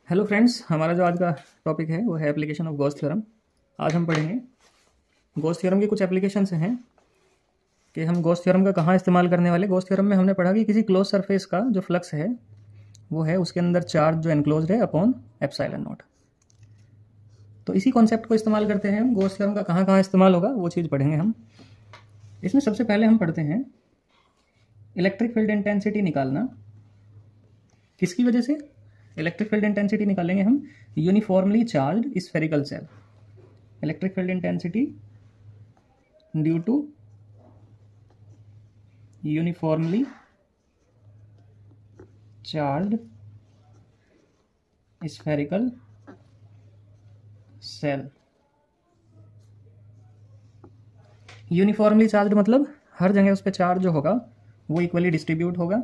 Hello friends, हमारा जो आज का टॉपिक है वो है एप्लीकेशन ऑफ गॉस थ्योरम। आज हम पढ़ेंगे गॉस थ्योरम की कुछ एप्लीकेशंस हैं कि हम गॉस थ्योरम का कहाँ इस्तेमाल करने वाले। गॉस थ्योरम में हमने पढ़ा कि किसी क्लोज सरफेस का जो फ्लक्स है वो है उसके अंदर चार्ज जो एनक्लोज्ड है अपॉन एप्सिलॉन नॉट। तो इसी कॉन्सेप्ट को इस्तेमाल करते हैं हम। गॉस थ्योरम का कहाँ कहाँ इस्तेमाल होगा वो चीज़ पढ़ेंगे हम। इसमें सबसे पहले हम पढ़ते हैं इलेक्ट्रिक फील्ड इंटेंसिटी निकालना। किसकी वजह से इलेक्ट्रिक फील्ड इंटेंसिटी निकालेंगे हम? Uniformly charged spherical shell. Electric field intensity due to uniformly charged spherical shell. Uniformly charged मतलब हर जगह उस पर चार्ज जो होगा वो इक्वली डिस्ट्रीब्यूट होगा।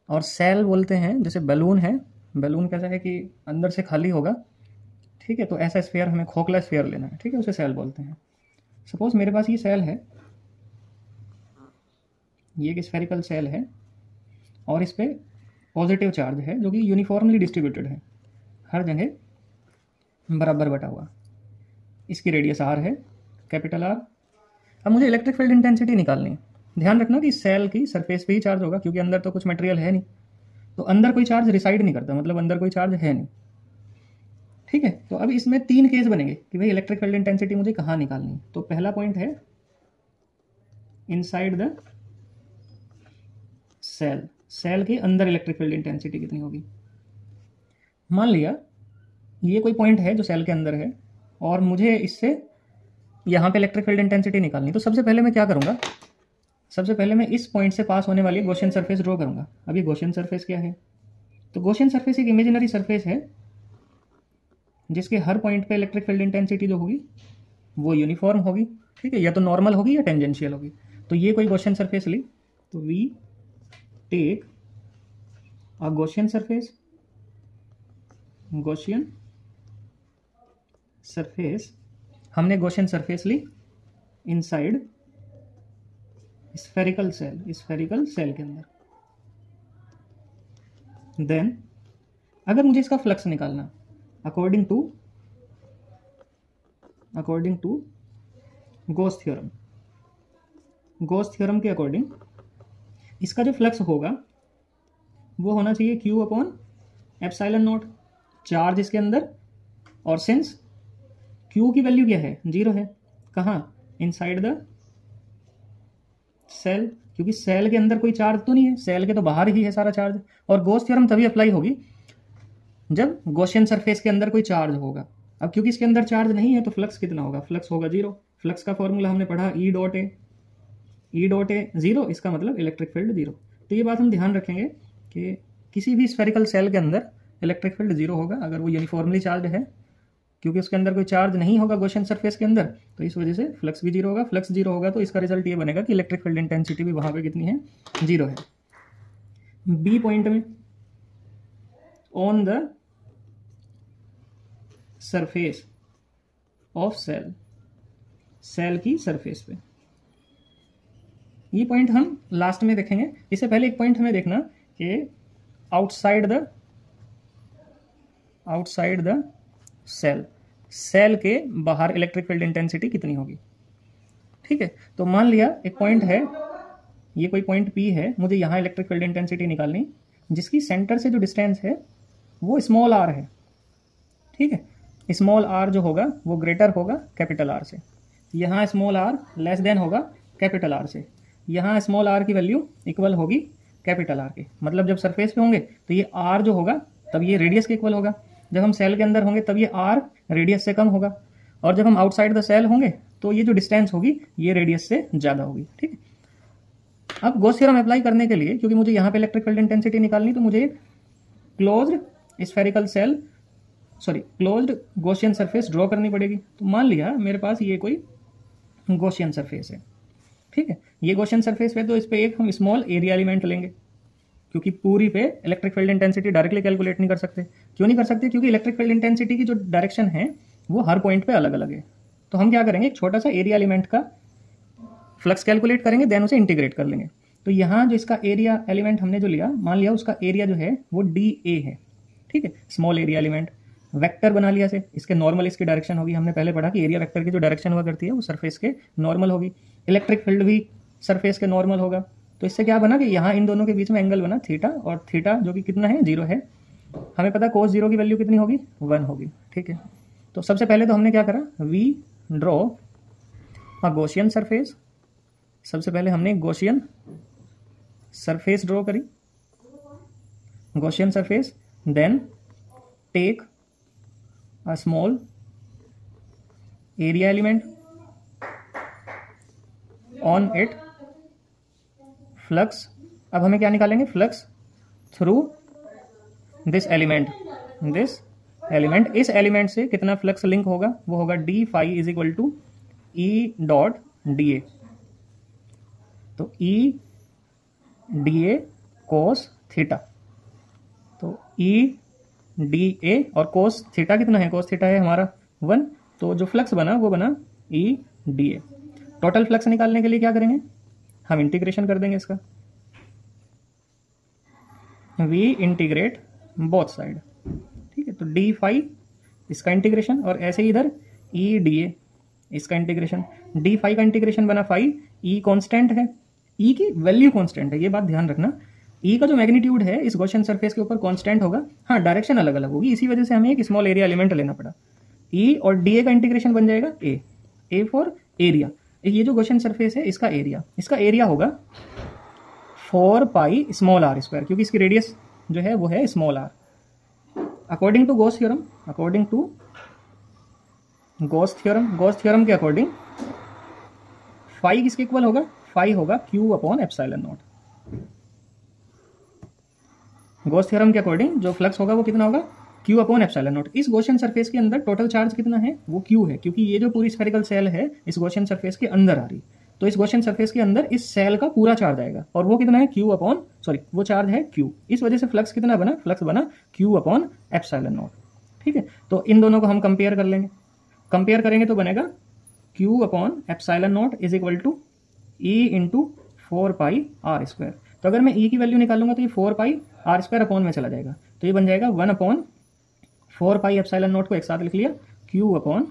और सेल बोलते हैं, जैसे बैलून है, बैलून कैसा है कि अंदर से खाली होगा, ठीक है। तो ऐसा स्फीयर हमें खोखला स्फीयर लेना है, ठीक है, उसे सेल बोलते हैं। सपोज मेरे पास ये सेल है, ये एक स्फेरिकल सेल है और इस पर पॉजिटिव चार्ज है जो कि यूनिफॉर्मली डिस्ट्रीब्यूटेड है, हर जगह बराबर बटा हुआ। इसकी रेडियस आर है, कैपिटल आर। अब मुझे इलेक्ट्रिक फील्ड इंटेंसिटी निकालनी है। ध्यान रखना कि सेल की सरफेस पे ही चार्ज होगा, क्योंकि अंदर तो कुछ मटेरियल है नहीं, तो अंदर कोई चार्ज रिसाइड नहीं करता, मतलब अंदर कोई चार्ज है नहीं, ठीक है। तो अब इसमें तीन केस बनेंगे कि भाई इलेक्ट्रिक फील्ड इंटेंसिटी मुझे कहाँ निकालनी है। तो पहला पॉइंट है इनसाइड द सेल, सेल के अंदर इलेक्ट्रिक फील्ड इंटेंसिटी कितनी होगी। मान लिया ये कोई पॉइंट है जो सेल के अंदर है और मुझे इससे यहाँ पे इलेक्ट्रिक फील्ड इंटेंसिटी निकालनी। तो सबसे पहले मैं क्या करूँगा, सबसे पहले मैं इस पॉइंट से पास होने वाली गॉसियन सरफेस ड्रॉ करूँगा। अब ये गॉसियन सरफेस क्या है? तो गॉसियन सरफेस एक इमेजिनरी सरफेस है जिसके हर पॉइंट पे इलेक्ट्रिक फील्ड इंटेंसिटी जो होगी वो यूनिफॉर्म होगी, ठीक है, या तो नॉर्मल होगी या टेंजेंशियल होगी। तो ये कोई गॉसियन सरफेस ली, तो we take a Gaussian surface, Gaussian surface, हमने गॉसियन सरफेस ली inside spherical shell, spherical shell के अंदर। देन अगर मुझे इसका फ्लक्स निकालना according to Gauss theorem, Gauss theorem के अकॉर्डिंग इसका जो फ्लक्स होगा वो होना चाहिए q upon epsilon naught, charge इसके अंदर। और सिंस क्यू की वैल्यू क्या है, जीरो है, कहाँ? इनसाइड द सेल, क्योंकि सेल के अंदर कोई चार्ज तो नहीं है, सेल के तो बाहर ही है सारा चार्ज। और गॉस थ्योरम तभी अप्लाई होगी जब गॉसियन सरफेस के अंदर कोई चार्ज होगा। अब क्योंकि इसके अंदर चार्ज नहीं है तो फ्लक्स कितना होगा? फ्लक्स होगा जीरो। फ्लक्स का फॉर्मूला हमने पढ़ा E dot A, E dot A zero, इसका मतलब इलेक्ट्रिक फील्ड जीरो। तो ये बात हम ध्यान रखेंगे कि किसी भी स्फेरिकल सेल के अंदर इलेक्ट्रिक फील्ड जीरो होगा अगर वो यूनिफॉर्मली चार्ज है, क्योंकि उसके अंदर कोई चार्ज नहीं होगा गॉसियन सरफेस के अंदर, तो इस वजह से फ्लक्स भी जीरो होगा। फ्लक्स जीरो होगा तो इसका रिजल्ट ये बनेगा कि इलेक्ट्रिक फील्ड इंटेंसिटी भी वहां पे कितनी है? जीरो है। बी पॉइंट में on the surface of shell, shell की सरफेस पे, ये पॉइंट हम लास्ट में देखेंगे। इससे पहले एक पॉइंट हमें देखना कि आउटसाइड द सेल, सेल के बाहर इलेक्ट्रिक फील्ड इंटेंसिटी कितनी होगी, ठीक है। तो मान लिया एक पॉइंट है, ये कोई पॉइंट पी है, मुझे यहाँ इलेक्ट्रिक फील्ड इंटेंसिटी निकालनी, जिसकी सेंटर से जो डिस्टेंस है वो स्मॉल आर है, ठीक है। स्मॉल आर जो होगा वो ग्रेटर होगा कैपिटल आर से। यहाँ स्मॉल आर लेस देन होगा कैपिटल आर से। यहाँ स्मॉल आर की वैल्यू इक्वल होगी कैपिटल आर के। मतलब जब सरफेस पे होंगे तो ये आर जो होगा तब ये रेडियस के इक्वल होगा, जब हम सेल के अंदर होंगे तब ये आर रेडियस से कम होगा, और जब हम आउटसाइड द सेल होंगे तो ये जो डिस्टेंस होगी ये रेडियस से ज़्यादा होगी, ठीक है। अब गॉस थ्योरम अप्लाई करने के लिए, क्योंकि मुझे यहाँ पे इलेक्ट्रिक फील्ड इंटेंसिटी निकालनी, तो मुझे closed spherical shell, closed Gaussian surface draw करनी पड़ेगी। तो मान लिया मेरे पास ये कोई गॉसियन सरफेस है, ठीक है। ये गॉसियन सरफेस है तो इस पर एक हम स्मॉल एरिया एलिमेंट लेंगे, क्योंकि पूरी पे electric field intensity directly calculate नहीं कर सकते। क्यों नहीं कर सकते? क्योंकि इलेक्ट्रिक फील्ड इंटेंसिटी की जो डायरेक्शन है वो हर पॉइंट पे अलग अलग है। तो हम क्या करेंगे, एक छोटा सा एरिया एलिमेंट का फ्लक्स कैलकुलेट करेंगे, देन उसे इंटीग्रेट कर लेंगे। तो यहाँ जो इसका एरिया एलिमेंट हमने जो लिया, मान लिया उसका एरिया जो है वो डी ए है, ठीक है, स्मॉल एरिया एलिमेंट। वेक्टर बना लिया से, इसके नॉर्मल इसकी डायरेक्शन होगी, हमने पहले पढ़ा कि एरिया वेक्टर की जो डायरेक्शन हुआ करती है वो सरफेस के नॉर्मल होगी। इलेक्ट्रिक फील्ड भी सरफेस के नॉर्मल होगा। तो इससे क्या बना कि यहाँ इन दोनों के बीच में एंगल बना थीटा, और थीटा जो कि कितना है, 0 है। हमें पता कोस 0 की वैल्यू कितनी होगी, 1 होगी। ठीक है, तो सबसे पहले तो हमने क्या करा, we draw a Gaussian surface. सबसे पहले हमने गॉसियन सरफेस ड्रॉ करी, Gaussian surface. Then take a small area element, on it flux. अब हमें क्या निकालेंगे, flux through this element, this element. इस एलिमेंट से कितना फ्लक्स लिंक होगा, वो होगा D phi is equal to E dot D A. तो E D A cos theta, तो ई डी ए और कोस थीटा कितना है, कोस थीटा है हमारा 1। तो जो फ्लक्स बना वो बना E D A. Total flux निकालने के लिए क्या करेंगे, हम इंटीग्रेशन कर देंगे इसका, वी इंटीग्रेट बोथ साइड। ठीक है, तो डी फाई इसका इंटीग्रेशन, और ऐसे ही इधर ई डी ए इसका इंटीग्रेशन। डी फाई का इंटीग्रेशन बना फाई, ई कांस्टेंट है, ई की वैल्यू कांस्टेंट है, ये बात ध्यान रखना। ई का जो मैग्नीट्यूड है इस गॉसियन सरफेस के ऊपर कांस्टेंट होगा, हाँ डायरेक्शन अलग अलग होगी, इसी वजह से हमें एक स्मॉल एरिया एलिमेंट लेना पड़ा। ई और डी ए का इंटीग्रेशन बन जाएगा ए, ए फॉर एरिया। ये जो गॉसियन सरफेस है इसका एरिया होगा 4 पाई स्मॉल आर स्क्वायर, क्योंकि इसकी रेडियस जो है वो है small R. According to Gauss theorem, according to Gauss theorem के अकॉर्डिंग फाई किसके इक्वल होगा, फाई होगा Q upon epsilon naught. Gauss theorem के अकॉर्डिंग जो फ्लक्स होगा वो कितना होगा, क्यू अपॉन एप्सिलॉन नॉट। इस गॉसियन सरफेस के अंदर टोटल चार्ज कितना है, वो क्यू है, क्योंकि ये जो पूरी स्फेरिकल सेल है इस गॉसियन सरफेस के अंदर आ रही। तो इस गॉसियन सरफेस के अंदर इस सेल का पूरा चार्ज आएगा, और वो कितना है, क्यू अपॉन, सॉरी वो चार्ज है क्यू। इस वजह से फ्लक्स कितना बना, फ्लक्स बना क्यू अपॉन एप्सिलॉन नॉट। ठीक है, तो इन दोनों को हम कंपेयर कर लेंगे, कंपेयर करेंगे तो बनेगा Q upon epsilon naught is equal to E into 4 pi R square. तो अगर मैं ई की वैल्यू निकालूंगा तो ये 4 पाई आर स्क्वायर अपॉन में चला जाएगा, तो ये बन जाएगा 1 अपॉन 4 पाई एप्सिलॉन नॉट को एक साथ लिख लिया, क्यू अपॉन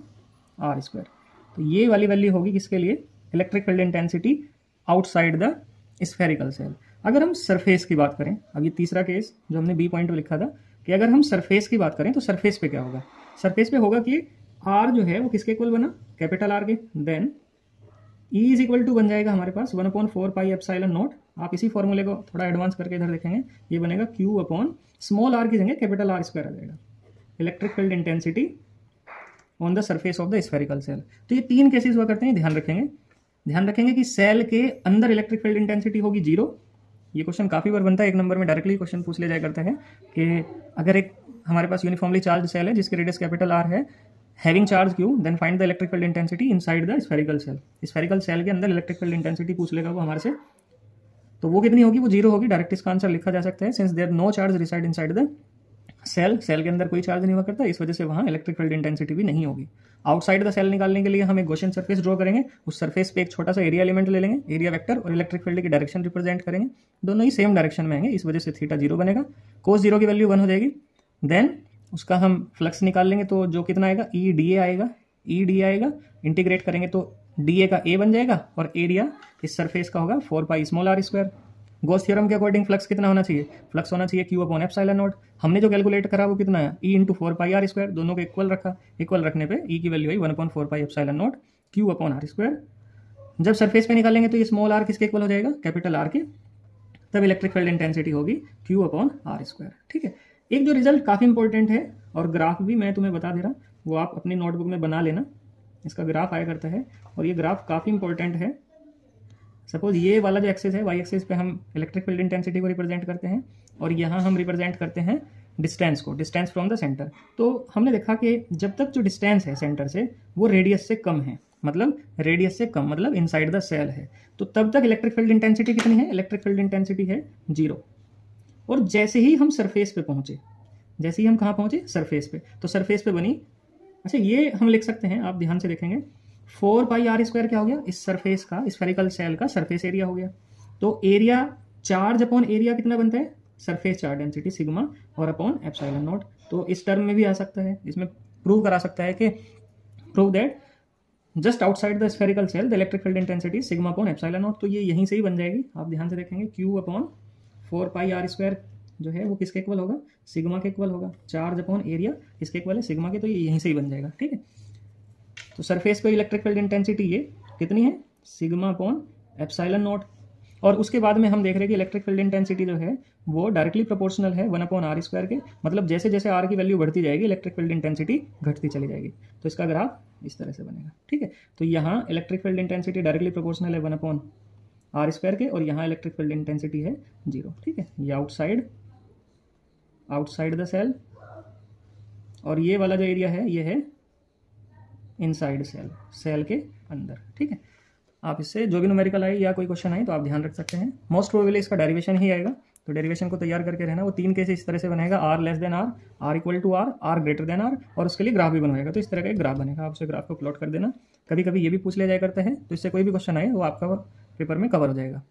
आर स्क्वायर। तो ये वाली वैल्यू होगी किसके लिए, electric field intensity outside the spherical cell. अगर हम सरफेस की बात करें, अब ये तीसरा केस जो हमने बी पॉइंट में लिखा था, कि अगर हम सरफेस की बात करें तो सरफेस पे क्या होगा, सरफेस पे होगा कि आर जो है वो किसके इक्वल बना, कैपिटल आर के। Then E is equal to बन जाएगा हमारे पास 1 अपॉन 4 पाई एप्सिलॉन नॉट। आप इसी फॉर्मूले को थोड़ा एडवांस करके इधर देखेंगे, ये बनेगा क्यू अपॉन स्मॉल आर की जगह कैपिटल आर स्क्वायर आ जाएगा, electric field intensity on the surface of the spherical cell. तो ये 3 केसेस हुआ करते हैं, ध्यान रखेंगे कि सेल के अंदर इलेक्ट्रिक फील्ड इंटेंसिटी होगी 0। ये क्वेश्चन काफी बार बनता है, 1 नंबर में डायरेक्टली क्वेश्चन पूछ लिया जाया करता है कि अगर एक हमारे पास यूनिफॉर्मली चार्ज सेल है जिसकी रेडियस कैपिटल आर है, having charge q, then find the electric field intensity inside the spherical shell. Spherical shell के अंदर इलेक्ट्रिक फील्ड इंटेंसिटी पूछ लेगा वो हमारे से, तो वो कितनी होगी, वो 0 होगी। डायरेक्ट इसका आंसर लिखा जा सकता है, since there no charge reside inside the shell के अंदर कोई चार्ज नहीं हुआ करता, इस वजह से वहां इलेक्ट्रिक फील्ड इंटेंसिटी भी नहीं होगी। आउटसाइड द सेल निकालने के लिए हम एक गॉसियन सरफेस ड्रॉ करेंगे, उस सरफेस पे एक छोटा सा एरिया एलिमेंट ले लेंगे, एरिया वेक्टर, और इलेक्ट्रिक फील्ड की डायरेक्शन रिप्रेजेंट करेंगे, दोनों ही सेम डायरेक्शन में आएंगे, इस वजह से थीटा 0 बनेगा, कोस 0 की वैल्यू 1 हो जाएगी। देन उसका हम फ्लक्स निकाल लेंगे, तो जो कितना आएगा, ई डी ए आएगा, इंटीग्रेट करेंगे तो डी ए का ए बन जाएगा, और एरिया इस सरफेस का होगा 4 pi small r square. Gauss theorem के अकॉर्डिंग फ्लक्स कितना होना चाहिए, फ्लक्स होना चाहिए क्यू अपॉन एप्सिलॉन नॉट। हमने जो कैलकुलेट करा वो कितना है, E into 4 pi R square, दोनों को इक्वल रखा, इक्वल रखने पे ई की वैल्यू आई 1 upon 4 pi epsilon naught q upon R square. जब सरफेस पे निकालेंगे तो ये स्मॉल आर किसके इक्वल हो जाएगा, कैपिटल आर के, तब इलेक्ट्रिक फील्ड इंटेंसिटी होगी क्यू अपॉन आर स्क्वायर। ठीक है, एक जो रिजल्ट काफी इंपॉर्टेंट है, और ग्राफ भी मैं तुम्हें बता दे रहा, वो आप अपनी नोटबुक में बना लेना, इसका ग्राफ आया करता है, और ये ग्राफ काफी इंपॉर्टेंट है। सपोज ये वाला जो एक्सिस है, वाई एक्सिस पे हम इलेक्ट्रिक फील्ड इंटेंसिटी को रिप्रेजेंट करते हैं, और यहाँ हम रिप्रेजेंट करते हैं डिस्टेंस को, डिस्टेंस फ्रॉम द सेंटर। तो हमने देखा कि जब तक जो डिस्टेंस है सेंटर से वो रेडियस से कम है, मतलब इनसाइड द सेल है, तो तब तक इलेक्ट्रिक फील्ड इंटेंसिटी कितनी है, इलेक्ट्रिक फील्ड इंटेंसिटी है 0। और जैसे ही हम सरफेस पे पहुंचे, कहाँ पहुंचे, सरफेस पे, तो सरफेस पे बनी, अच्छा ये हम लिख सकते हैं, आप ध्यान से देखेंगे 4 पाई आर स्क्वायर क्या हो गया, इस सरफेस का, स्फेरिकल सेल का सरफेस एरिया हो गया। तो एरिया, चार्ज अपॉन एरिया कितना बनता है, सरफेस चार्ज डेंसिटी सिग्मा और अपॉन एप्सिलॉन नॉट। तो इस टर्म में भी आ सकता है, इसमें प्रूव करा सकता है कि prove that just outside the spherical cell the electric field intensity sigma upon epsilon not. तो ये यहीं से ही बन जाएगी, आप ध्यान से देखेंगे क्यू अपॉन 4πr² जो है वो किसके इक्वल होगा, सिग्मा के इक्वल होगा। चार्ज अपॉन एरिया किसके इक्वल है, सिग्मा के, तो ये यहीं से ही बन जाएगा। ठीक है, तो सरफेस पे इलेक्ट्रिक फील्ड इंटेंसिटी ये कितनी है, सिग्मा अपॉन एप्सिलॉन नॉट। और उसके बाद में हम देख रहे हैं कि इलेक्ट्रिक फील्ड इंटेंसिटी जो है वो डायरेक्टली प्रोपोर्शनल है 1/r² के, मतलब जैसे जैसे r की वैल्यू बढ़ती जाएगी इलेक्ट्रिक फील्ड इंटेंसिटी घटती चली जाएगी। तो इसका ग्राफ इस तरह से बनेगा। ठीक है, तो यहाँ electric field intensity directly proportional है 1/r² के, और यहाँ इलेक्ट्रिक फील्ड इंटेंसिटी है 0। ठीक है, ये आउटसाइड द सेल, और ये वाला जो एरिया है ये है इनसाइड सेल के अंदर। ठीक है, आप इससे जो भी न्यूमेरिकल आए या कोई क्वेश्चन आए तो आप ध्यान रख सकते हैं। मोस्ट प्रोबेबली इसका डेरिवेशन ही आएगा, तो डेरिवेशन को तैयार करके रहना। वो 3 केस इस तरह से बनेगा, r less than r, r equal to r, r greater than r, और उसके लिए ग्राफ भी बनवाएगा। तो इस तरह का एक ग्राफ बनेगा, आप उसे ग्राफ को प्लॉट कर देना। कभी कभी ये भी पूछ लिया जाया करता है, तो इससे कोई भी क्वेश्चन आए वो आपका पेपर में कवर हो जाएगा।